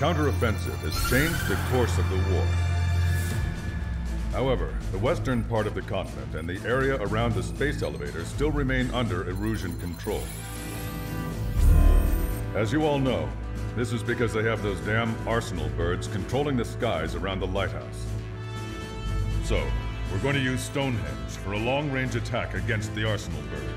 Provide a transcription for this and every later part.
counteroffensive has changed the course of the war. However, the western part of the continent and the area around the space elevator still remain under Erusian control. As you all know, this is because they have those damn Arsenal birds controlling the skies around the lighthouse. So, we're going to use Stonehenge for a long-range attack against the Arsenal bird.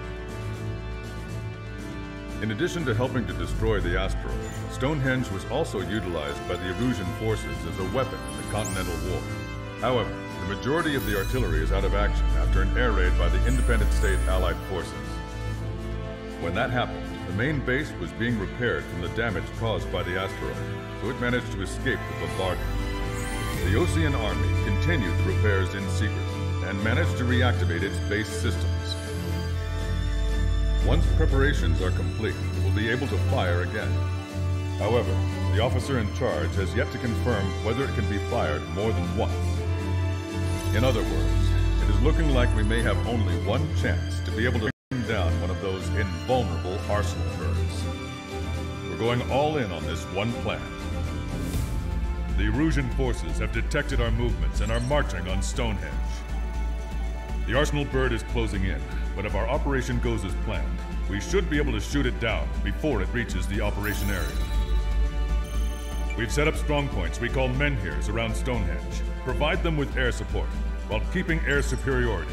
In addition to helping to destroy the asteroid, Stonehenge was also utilized by the Erusian forces as a weapon in the Continental War. However, the majority of the artillery is out of action after an air raid by the Independent State Allied forces. When that happened, the main base was being repaired from the damage caused by the asteroid, so it managed to escape the bombardment. The Osean Army continued the repairs in secret and managed to reactivate its base systems. Once preparations are complete, it will be able to fire again. However, the officer in charge has yet to confirm whether it can be fired more than once. In other words, it is looking like we may have only one chance to be able to bring down one of those invulnerable Arsenal birds. We're going all in on this one plan. The Erusian forces have detected our movements and are marching on Stonehenge. The Arsenal bird is closing in, but if our operation goes as planned, we should be able to shoot it down before it reaches the operation area. We've set up strong points we call menhirs around Stonehenge. Provide them with air support, while keeping air superiority.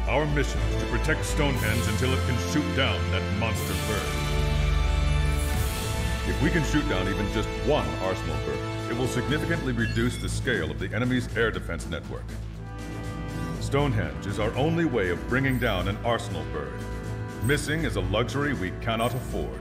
Our mission is to protect Stonehenge until it can shoot down that monster bird. If we can shoot down even just one Arsenal bird, it will significantly reduce the scale of the enemy's air defense network. Stonehenge is our only way of bringing down an Arsenal bird. Missing is a luxury we cannot afford.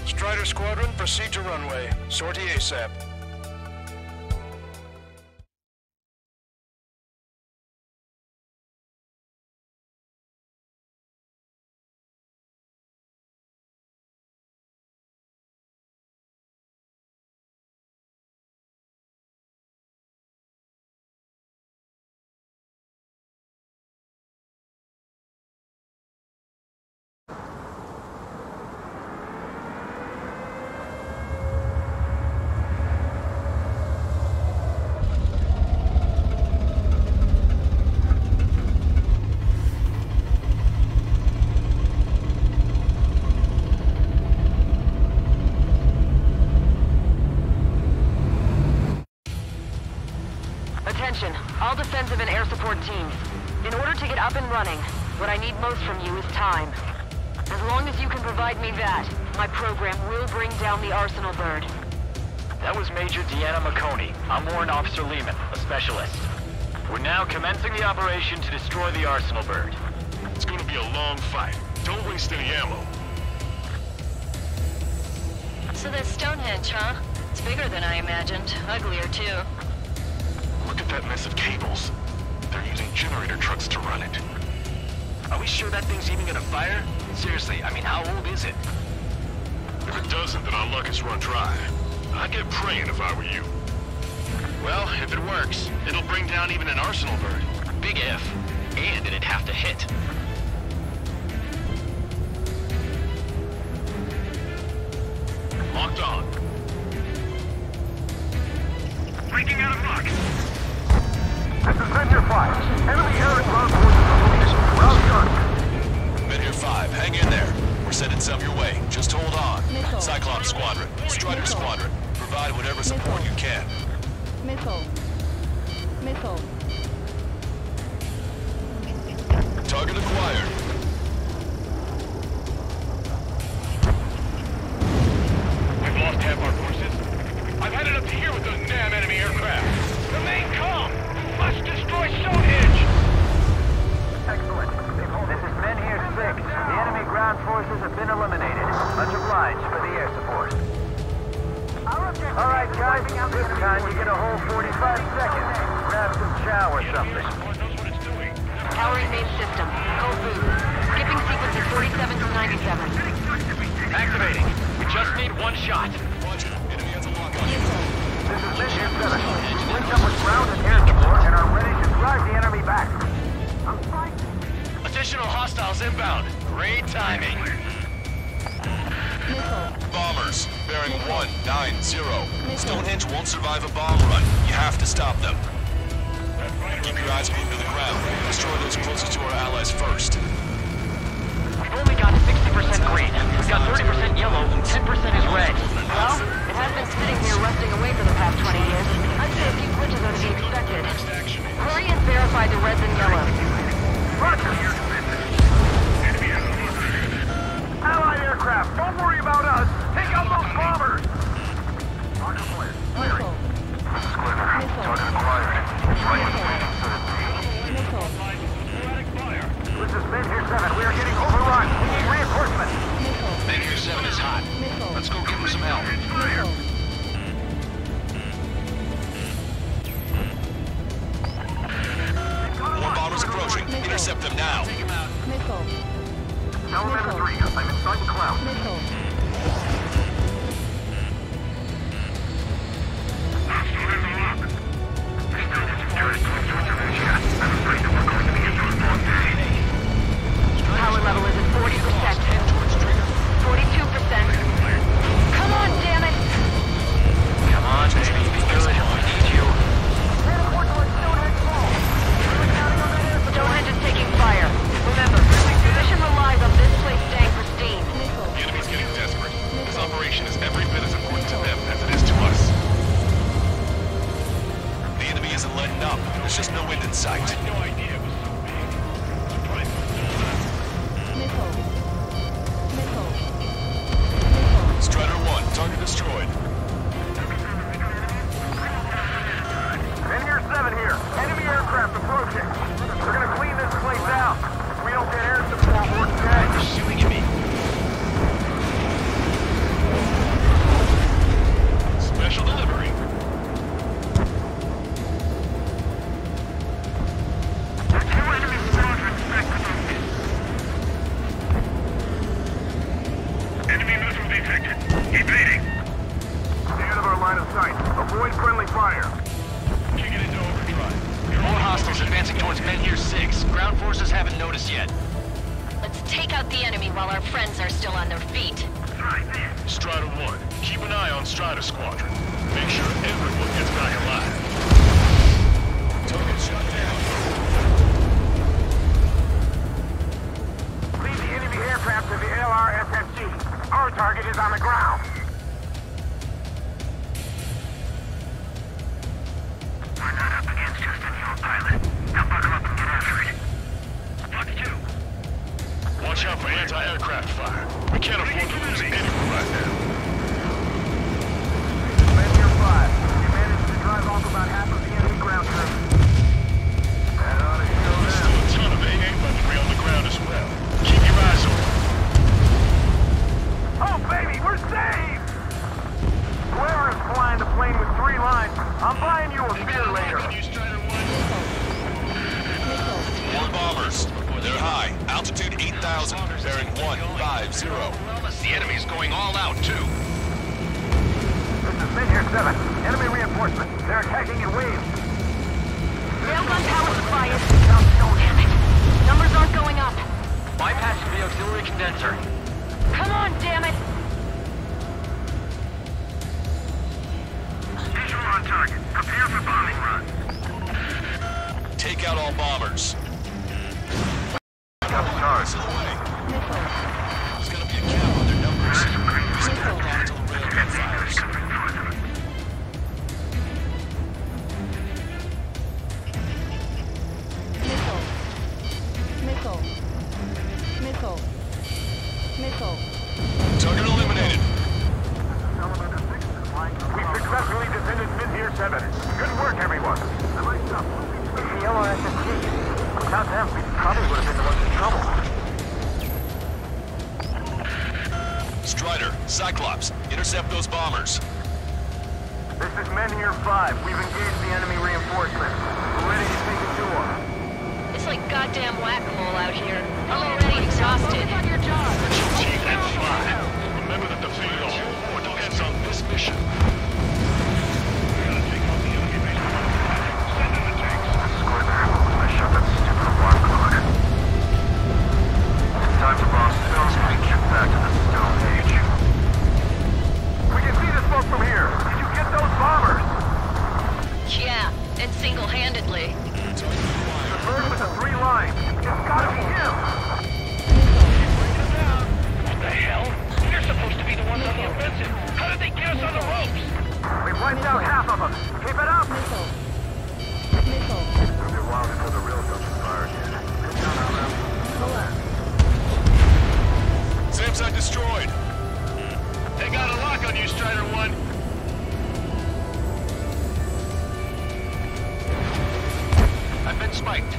Strider Squadron, proceed to runway. Sortie ASAP. Attention, all defensive and air support teams. In order to get up and running, what I need most from you is time. As long as you can provide me that, my program will bring down the Arsenal bird. That was Major Deanna McConey. I'm Warrant Officer Lehman, a specialist. We're now commencing the operation to destroy the Arsenal bird. It's gonna be a long fight. Don't waste any ammo. So that's Stonehenge, huh? It's bigger than I imagined. Uglier, too. Look at that mess of cables. They're using generator trucks to run it. Are we sure that thing's even gonna fire? Seriously, I mean, how old is it? If it doesn't, then our luck is run dry. I'd get praying if I were you. Well, if it works, it'll bring down even an Arsenal bird. Big if. And it'd have to hit. Locked on. Breaking out of lock. This is Menhir 5. Enemy air and ground forces are round gun. Menhir 5, hang in there. We're sending some your way. Just hold on. Cyclops Squadron, Strider Squadron, provide whatever support you can. Missile. Target acquired. We've lost half our forces. I've had it up to here with those damn enemy aircraft. Remain calm. Must Additional hostiles inbound. Great timing. Bombers, bearing 190. Stonehenge won't survive a bomb run. You have to stop them. Keep your eyes glued to the ground. Destroy those closest to our allies first. We've only got 60% green. We've got 30% yellow, 10% is red. Well, it has been sitting here rusting away for the past 20 years. I'd say a few glitches are to be expected. Hurry and verify the reds and yellows. Roger. Allied aircraft, don't worry about us. Take out those bombers. Roger, clear. This is Glitter. Target acquired. Right in the This is Men Here 7. We are getting overrun. We need reinforcements. Men Here 7 is hot. Let's go give him some help. More bombers approaching. Intercept them now. Elevator 3. I'm inside the cloud. Power level is at 40%. 42%. Come on, damn it! Come on, baby. Be good. We need you. Stonehenge is taking fire. Remember, the mission relies on this place staying pristine. The enemy's getting desperate. This operation is every bit as important to them as it is to us. The enemy isn't letting up. There's just no wind in sight. No idea it was so big. Surprised. Strider 1, target destroyed. Men Here 7 here. Enemy aircraft approaching. They're gonna clean this place out. If we don't get air support, we're dead. They're shooting at me. Special delivery. Enemy missile detected. Evading. Stay out of our line of sight. Avoid friendly fire. Kick it into overdrive. More hostiles advancing towards Men Here 6. Ground forces haven't noticed yet. Let's take out the enemy while our friends are still on their feet. Strider 1, keep an eye on Strider Squadron. Make sure everyone gets back alive. Target shot down. Lead the enemy aircraft to the LRSFG. Our target is on the ground. We're not up against just any old pilot. Now buckle up and get after it. Watch 2. Watch out for anti-aircraft fire. We can't afford to lose anyone right now. Men Here 5. We managed to drive off about half of the enemy ground troops. That ought to show There's them. still a ton of AA weaponry on the ground as well. Keep your eyes open. Oh, baby, we're saved! Whoever is flying the plane with 3 lines, I'm buying you a beer later. More bombers. They're high. Altitude 8,000. Bearing 150. The enemy's going all out, too. This is Men Here 7. Enemy reinforcements. They're attacking in waves. Railgun power supply is... Damn it. Numbers aren't going up. Bypassing the auxiliary condenser. Come on, damn it! Visual on target. Prepare for bombing run. Take out all bombers. Got the cars. There's gonna be a cap on their numbers. We still hold on until the railgun fires. Target eliminated. We successfully defended Men Here 7. Good work, everyone. I like stuff. The LRSFG. Without them, we probably would have been the ones in trouble. Strider, Cyclops, intercept those bombers. This is Men Here 5. We've engaged the enemy reinforcements. We're ready to take it to them. It's like goddamn whack-a-mole out here. I'm already exhausted. Focus on your job. Team N5. Remember that the fate of the whole war depends on this mission. We gotta take out the enemy base. Send in the tanks. Score there. I shot that stupid alarm clock. on you, Strider 1. I've been spiked.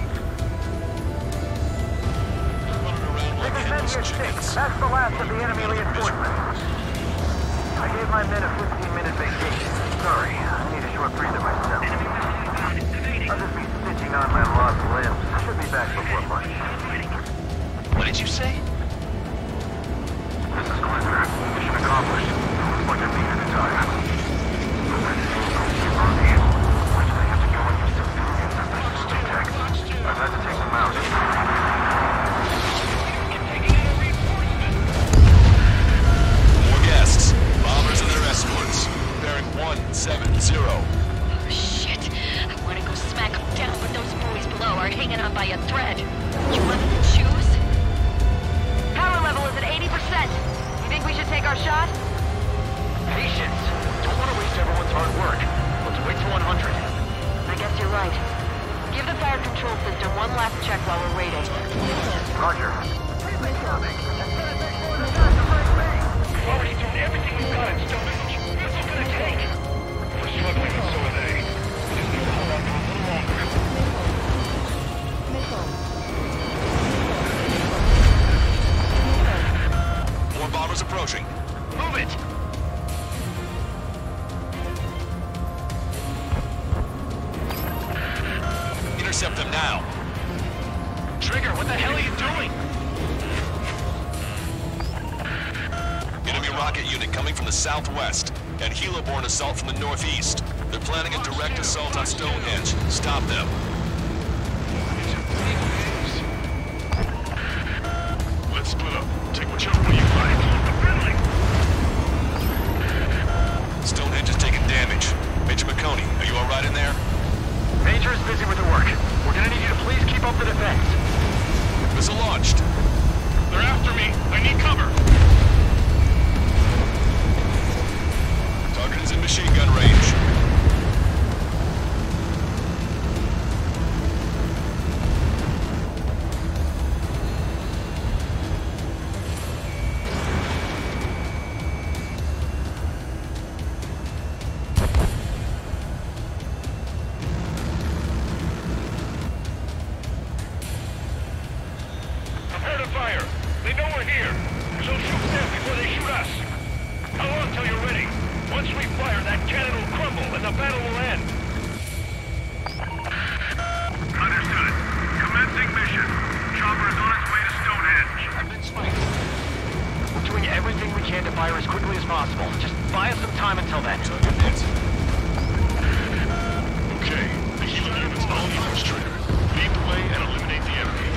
Running around like headless chickens. That's the last of the enemy reinforcements. I gave my men a 15-minute vacation. Sorry, I need a short breather myself. I'll just be stitching on my lost limbs. Should be back before lunch. What did you say? This is Glitter. Mission accomplished. Looks like I'm needed to die. Why do they have to go into civilians as their system tech? I've had to take them out. More guests. Bombers and their escorts. Bearing 170. Oh, shit. I want to go smack them down, but those boys below are hanging on by a thread. You want to choose? Power level is at 80%. You think we should take our shot? Patience. Don't want to waste everyone's hard work. Let's wait till 100. I guess you're right. Give the fire control system one last check while we're waiting. Roger. We've already done everything we've got in Stonehenge. What's it gonna take? We're struggling, and so are they. We just need to hold on for a little longer. More bombers approaching. Move it! Intercept them now. Trigger, what the hell are you doing? Enemy rocket unit coming from the southwest, and helo-borne assault from the northeast. They're planning a direct assault on Stonehenge. Stop them. Let's split up. Take whichever way you like. Friendly! Stonehenge is taking damage. Major McConey, are you alright in there? Major is busy with the work. We're gonna need you to please keep up the defense. Missile launched. They're after me. I need cover. Target is in machine gun range. Prepare to fire. They know we're here. So shoot them before they shoot us. How long till you're ready? Once we fire, that cannon will crumble and the battle will end. Understood. Commencing mission. Chopper is on its way to Stonehenge. I've been spiked. We're doing everything we can to fire as quickly as possible. Just buy us some time until then. Target hit. Okay, the healing unit's all yours, Trigger. Lead the way and eliminate the enemy.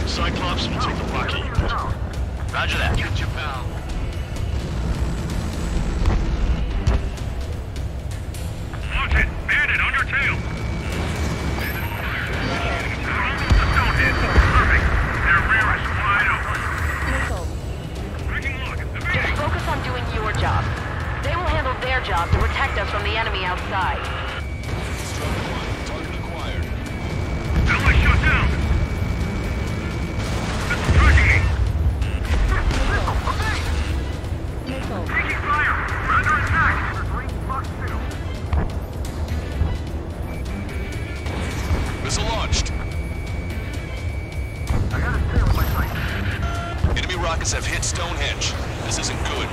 Cyclops will take the rocket unit. Roger that. Get you, pal. Launch it! Bandit, on your tail! Stonehenge. Perfect. Their rear is wide open. Taking a look. Just focus on doing your job. They will handle their job to protect us from the enemy outside. Strider 1, target acquired. Ally shut down! Missile tracking me! Missile, okay! Taking fire! We're under attack! Green box 2. Missile launched. I got his tail in my sight. Enemy rockets have hit Stonehenge. This isn't good.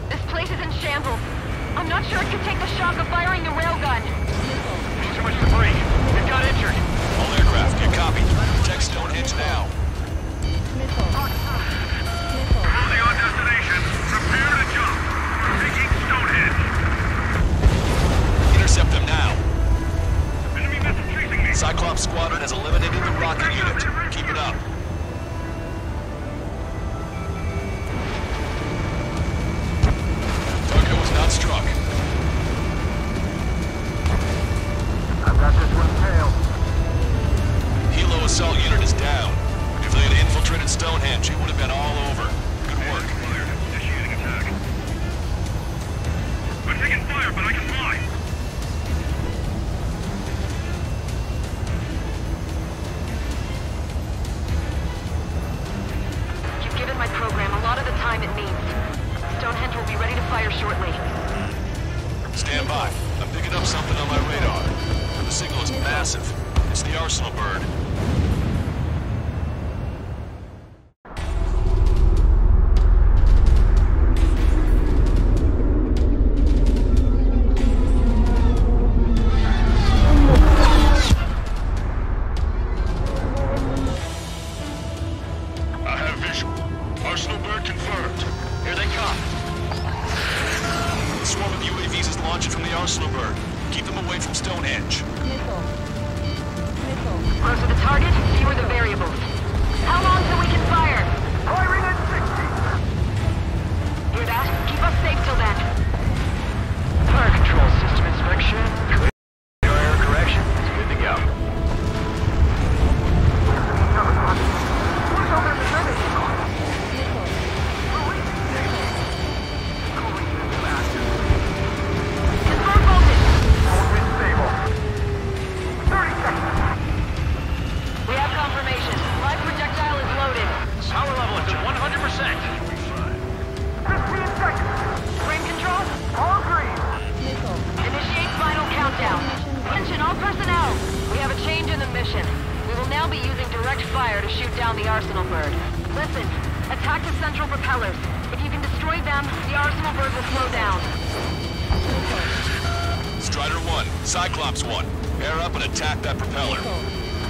This place is in shambles. I'm not sure it can take the shock of firing the railgun. Too much debris. We've got injured. All aircraft, you copy. Protect Stonehenge now. Closing on destination. Prepare to jump. We're taking Stonehenge. Intercept them now. Enemy missile chasing me. Cyclops Squadron has eliminated the rocket unit. Keep it up. Target was not struck. I've got this one tail. Helo assault unit is down. If they had infiltrated Stonehenge, it would have been all over. Good work. Fired. Initiating attack. I'm taking fire, but I can fly. You've given my program a lot of the time it needs. bird. I have visual. Arsenal bird confirmed. Here they come. The swarm of UAVs is launching from the Arsenal bird. Keep them away from Stonehenge. Closer the target, fewer the variables. How long till we can fire? Firing at 60! Hear that? Keep us safe till then. Fire control system inspection. Your error correction is good to go. Where's all that service on? Confirm voltage. Voltage stable. 30 seconds. We have confirmation. Live projectile is loaded. Power level is at 100%. 15 seconds. Frame control? All green. Initiate final countdown. Attention all personnel. We have a change in the mission. We will now be using direct fire to shoot down the Arsenal bird. Listen, attack the central propellers. If you can destroy them, the Arsenal bird will slow down. Strider 1, Cyclops 1. Pair up and attack that propeller.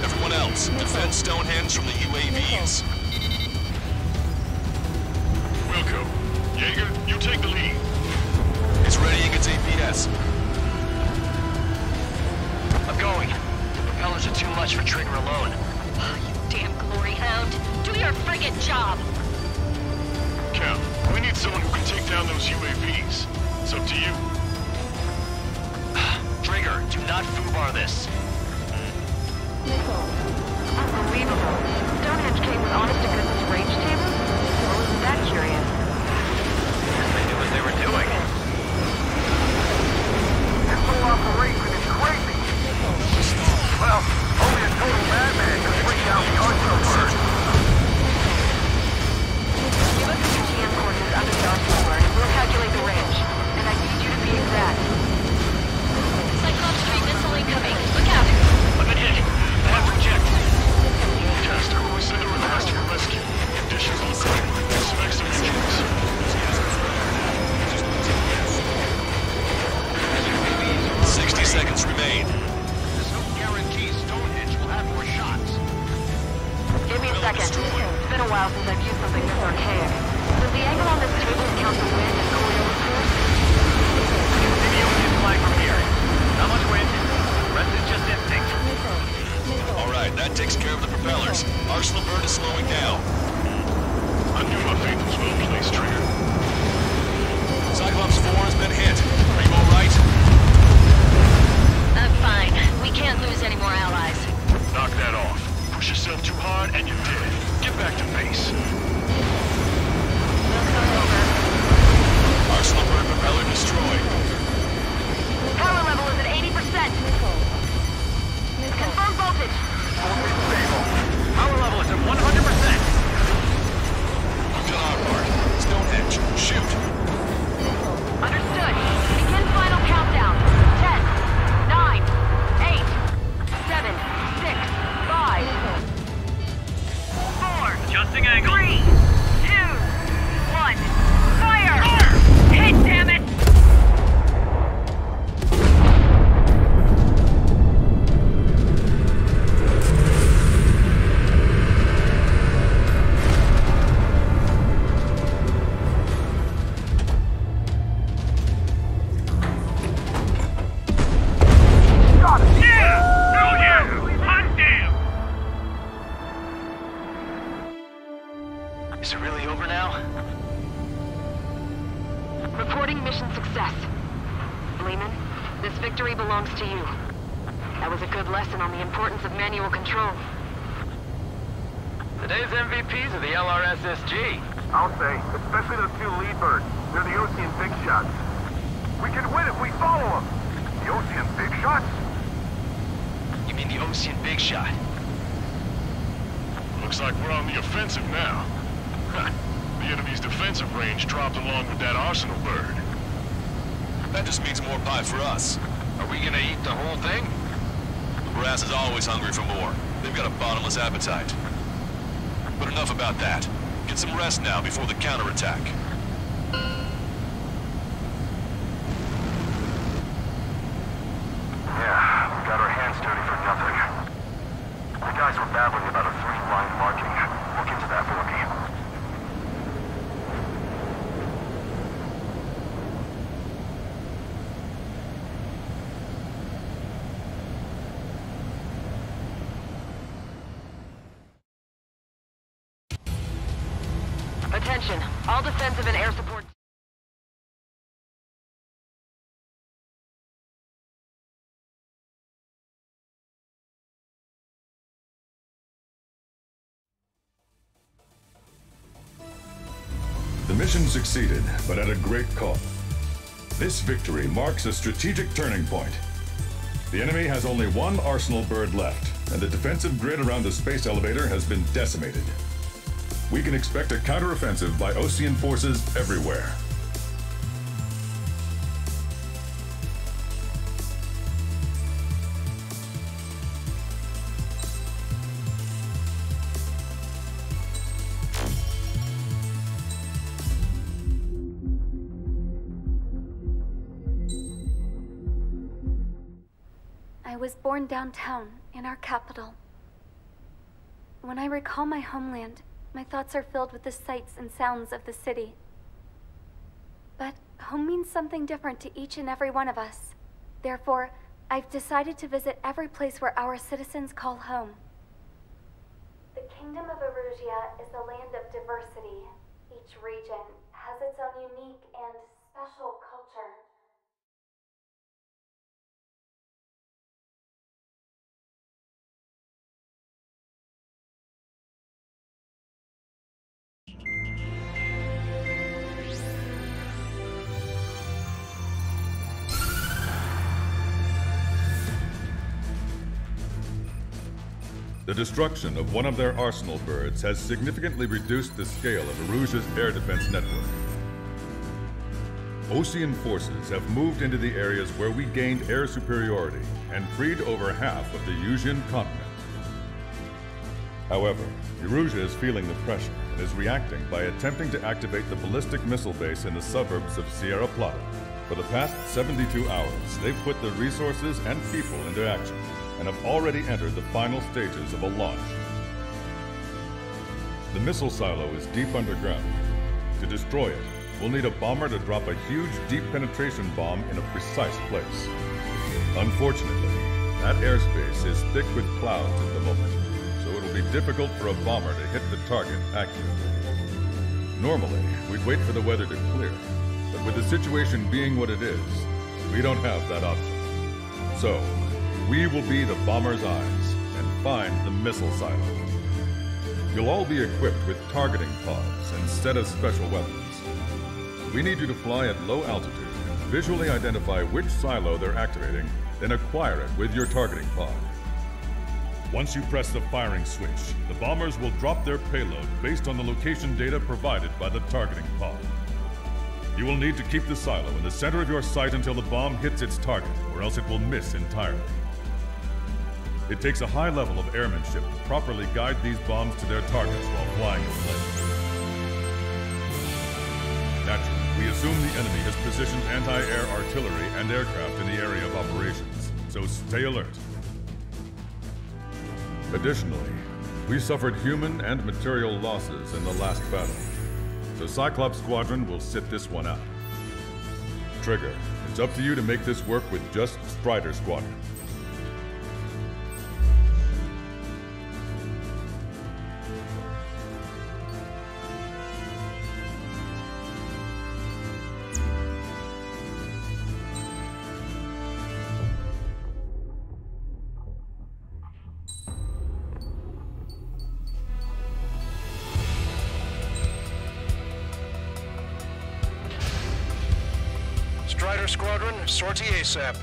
Everyone else, defend Stonehenge from the UAVs. Wilco. Jaeger, you take the lead. It's readying its APS. I'm going. The propellers are too much for Trigger alone. Oh, you damn glory hound. Do your friggin' job. Cal, we need someone who can take down those UAVs. It's up to you. Trigger, do not foobar this. Unbelievable. Stonehenge came with honest to goodness range tables? Well, isn't that curious? They knew what they were doing. This whole operation is crazy. Well, only a total madman can bring down the Arsenal bird. Give us the GM coordinates under the Arsenal bird and we'll calculate the range. And I need you to be exact. Cyclops 3 missile incoming. Look out! I've been hit. I have reject. Caster, we send a request for rescue. Conditions look good. Expect some injuries. 60 seconds remain. There's no guarantee Stonehenge will have more shots. Give me a second. It's been a while since I've used something this archaic. Does the angle on this table count the wind and corridor force? Maybe you can fly from here. Not much wind. Rest is just instinct. Alright, that takes care of the propellers. Arsenal bird is slowing down. I knew my faith was well placed, Trigger. Cyclops 4 has been hit. Are you alright? I'm fine. We can't lose any more allies. Knock that off. Push yourself too hard and you're dead. Get back to base. Arsenal bird propeller destroyed. Power level is at 80%. Confirm voltage. Voltage stable. Power level is at 100%. Lieutenant Arpart, Stonehenge, shoot. Understood. Begin final countdown. 10, 9, 8, 7, 6, 5, 4, Adjusting angle. 3, 2, 1. Fire! Hit, damn it! Got it. Is it really over now? Reporting mission success. Lehman, this victory belongs to you. That was a good lesson on the importance of manual control. Today's MVPs are the LRSSG. I'll say, especially those two lead birds. They're the Ocean Big Shots. We can win if we follow them. The Ocean Big Shots? You mean the Ocean Big Shot? Looks like we're on the offensive now. The enemy's defensive range dropped along with that Arsenal bird. That just means more pie for us. Are we gonna eat the whole thing? The brass is always hungry for more. They've boundless appetite. But enough about that. Get some rest now before the counterattack. Yeah, we got our hands dirty for nothing. The guys were babbling about a 3-line marking. Look into that for me. Attention, all defensive and air support. The mission succeeded, but at a great cost. This victory marks a strategic turning point. The enemy has only one Arsenal bird left, and the defensive grid around the space elevator has been decimated. We can expect a counteroffensive by Osean forces everywhere. I was born downtown, in our capital. When I recall my homeland, my thoughts are filled with the sights and sounds of the city. But home means something different to each and every one of us. Therefore, I've decided to visit every place where our citizens call home. The Kingdom of Erusia is a land of diversity. Each region has its own unique and special culture. The destruction of one of their Arsenal birds has significantly reduced the scale of Erusia's air defense network. Osean forces have moved into the areas where we gained air superiority and freed over half of the Yusian continent. However, Erusia is feeling the pressure and is reacting by attempting to activate the ballistic missile base in the suburbs of Sierra Plata. For the past 72 hours, they've put the resources and people into action and have already entered the final stages of a launch. The missile silo is deep underground. To destroy it, we'll need a bomber to drop a huge deep penetration bomb in a precise place. Unfortunately, that airspace is thick with clouds at the moment, so it'll be difficult for a bomber to hit the target accurately. Normally, we'd wait for the weather to clear, but with the situation being what it is, we don't have that option. So, we will be the bomber's eyes and find the missile silo. You'll all be equipped with targeting pods instead of special weapons. We need you to fly at low altitude, visually identify which silo they're activating, then acquire it with your targeting pod. Once you press the firing switch, the bombers will drop their payload based on the location data provided by the targeting pod. You will need to keep the silo in the center of your sight until the bomb hits its target, or else it will miss entirely. It takes a high level of airmanship to properly guide these bombs to their targets while flying in place. Naturally, we assume the enemy has positioned anti-air artillery and aircraft in the area of operations, so stay alert. Additionally, we suffered human and material losses in the last battle, so Cyclops Squadron will sit this one out. Trigger, it's up to you to make this work with just Strider Squadron. Strider Squadron, sortie ASAP.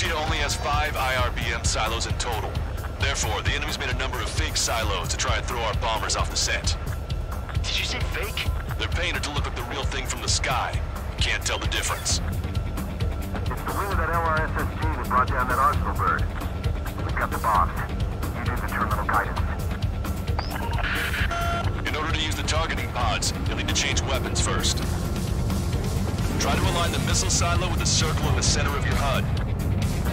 Perugia only has 5 IRBM silos in total. Therefore, the enemy's made a number of fake silos to try and throw our bombers off the scent. Did you say fake? They're painted to look like the real thing from the sky. You can't tell the difference. It's the wing of that LRSSG that brought down that Arsenal bird. We've got the bombs. You do the terminal guidance. In order to use the targeting pods, you'll need to change weapons first. Try to align the missile silo with the circle in the center of your HUD.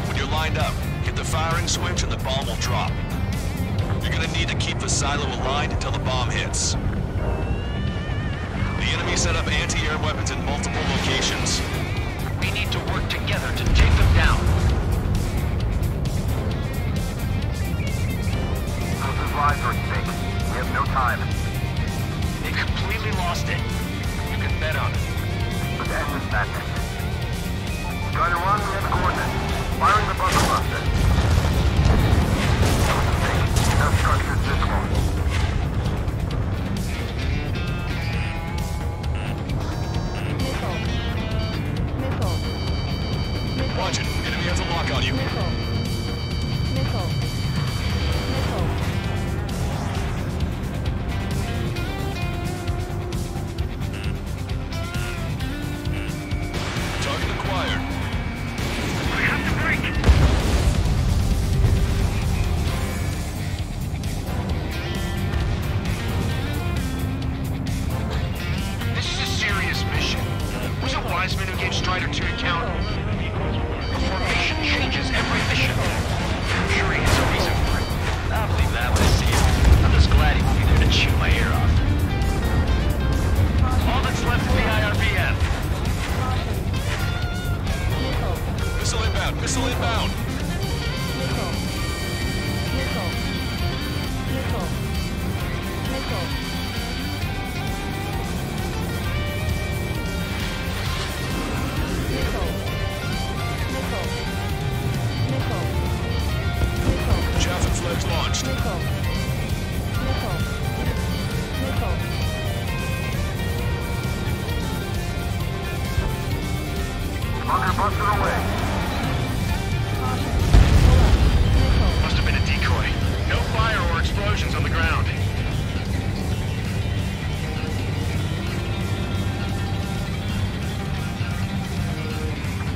When you're lined up, hit the firing switch and the bomb will drop. You're gonna need to keep the silo aligned until the bomb hits. The enemy set up anti-air weapons in multiple locations. We need to work together to take them down. Those lives are at stake. We have no time. They completely lost it. You can bet on it. Let's end this madness. Strider 1, we have the coordinates. Firing the buzzer buster. No structures visible. Watch it. Enemy has a lock on you. Target acquired. We have to break! This is a serious mission. Was it Wiseman who gave Strider 2 account? The formation changes every mission. I'm sure he has a reason for it. I'll believe that when I see it. I'm just glad he won't be there to chew my ear off. All that's left is the IRBM. Missile inbound. Missile inbound. Chaffin flares launched. Bunker buster away. Must have been a decoy. No fire or explosions on the ground.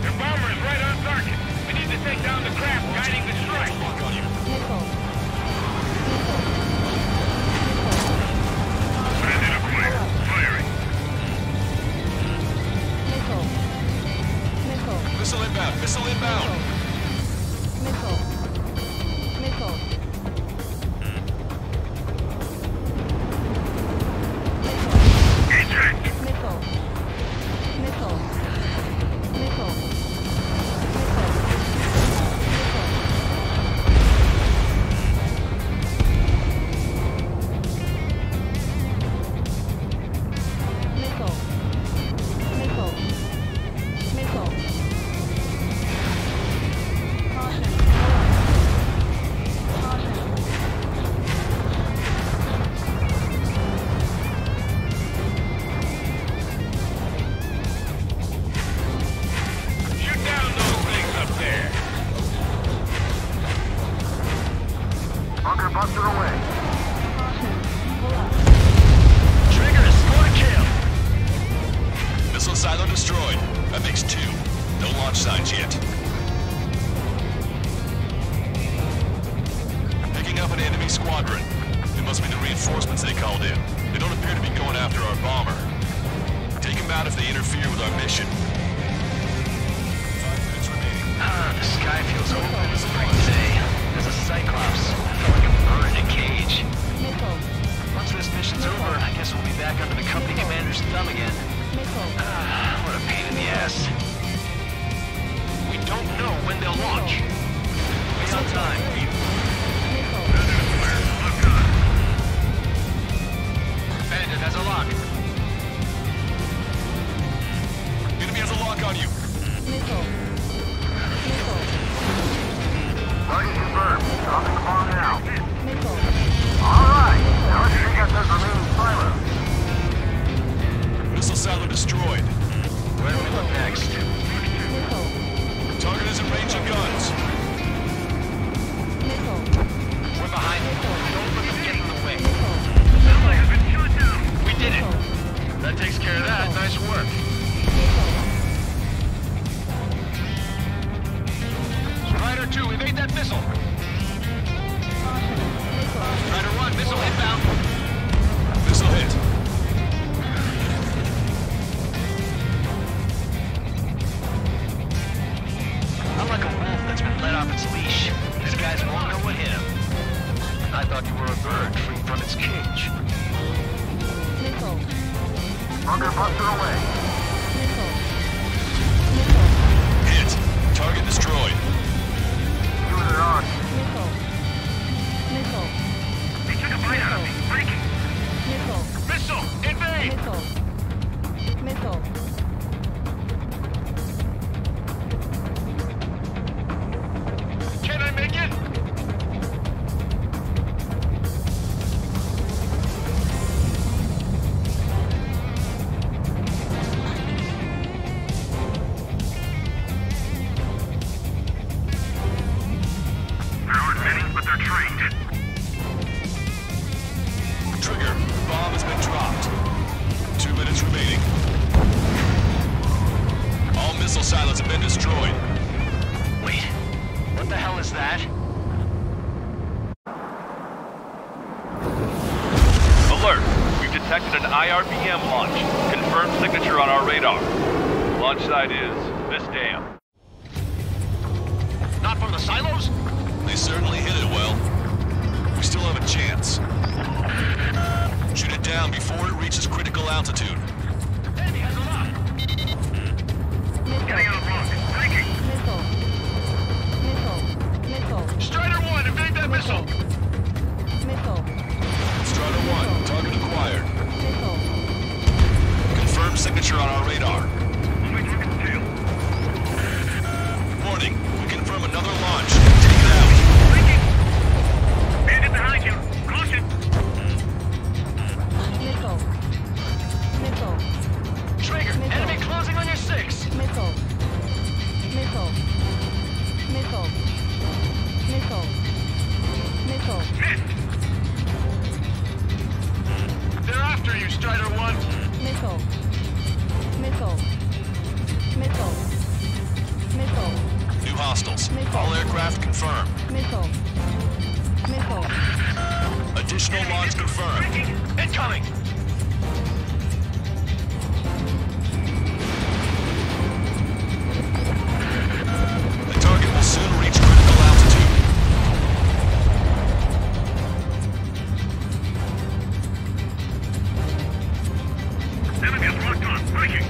Their bomber is right on target. We need to take down the craft guiding the strike. Lock on you. Bandit up clear. Firing. Missile inbound. Missile inbound. Eject. Shoot down those things up there. Bunker buster away. Trigger, score a kill. Missile silo destroyed. That makes 2. No launch signs yet. Picking up an enemy squadron. It must be the reinforcements they called in. They don't appear to be going after our bomber. Take them out if they interfere with our mission. 5 minutes remaining. The sky feels open as spring today. There's a Cyclops. I feel like I'm burned in a cage. Once this mission's over, I guess we'll be back under the company commander's thumb again. What a pain in the ass. We don't know when they'll launch. We'll be on time. Bandit has a lock. Enemy has a lock on you. Target confirmed. Dropping the bomb now. Alright. Now let's take out those remaining silos. Missile silo destroyed. Where do we look next? Target is in range of guns. We're behind them. Don't let them get in the way. Sounds like I've been shot down. We did it. That takes care of that. Nice work. Strider 2, evade that missile. Strider 1, missile inbound. Missile hit. I'm like a wolf that's been let off its leash. These guys won't know what hit him. I thought you were a bird freed from its cage. Bunker buster away. Hit. Target destroyed. Shoes are on. He took a bite out of me. Breaking. Missile! Invade! Can I make it? There aren't many, but they're trained. Trigger. Bomb has been dropped. 2 minutes remaining. All missile silos have been destroyed. Wait, what the hell is that? Alert! We've detected an IRBM launch. Confirmed signature on our radar. Launch site is this dam. Not from the silos? They certainly hit it well. We still have a chance. Shoot it down before it reaches critical altitude. Enemy has a lock. Getting out of block. Breaking. Strider 1, evade that missile. Strider 1, target acquired. Confirmed signature on our radar. Only target's tail. Warning, we confirm another launch. Take it out. Breaking. Bandit behind you. Caution. Trigger, enemy closing on your 6. Missed. They're after you, Strider 1. New hostiles. All aircraft confirmed. Additional launch confirmed. Breaking. Incoming. The target will soon reach critical altitude. Enemy is locked on. Breaking.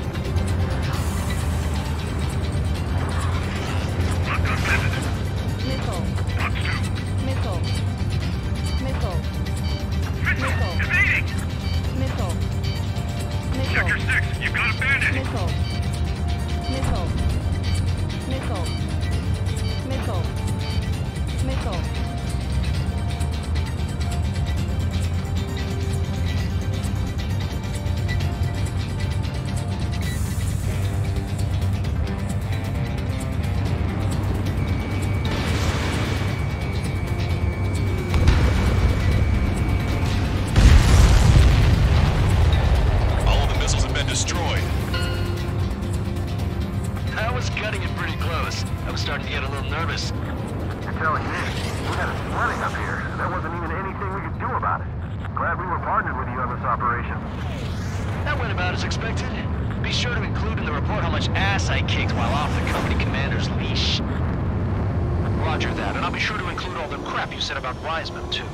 Locked on bandit. Box 2. Missile. Evading. Sector 6. You've got a bandit. All of the missiles have been destroyed. I was gutting it pretty close. I was starting to get a little nervous. You're telling me. We had a flooding up here. There wasn't even anything we could do about it. Glad we were partnered with you on this operation. That went about as expected. Be sure to include in the report how much ass I kicked while off the company commander's leash. Roger that, and I'll be sure to include all the crap you said about Wiseman, too.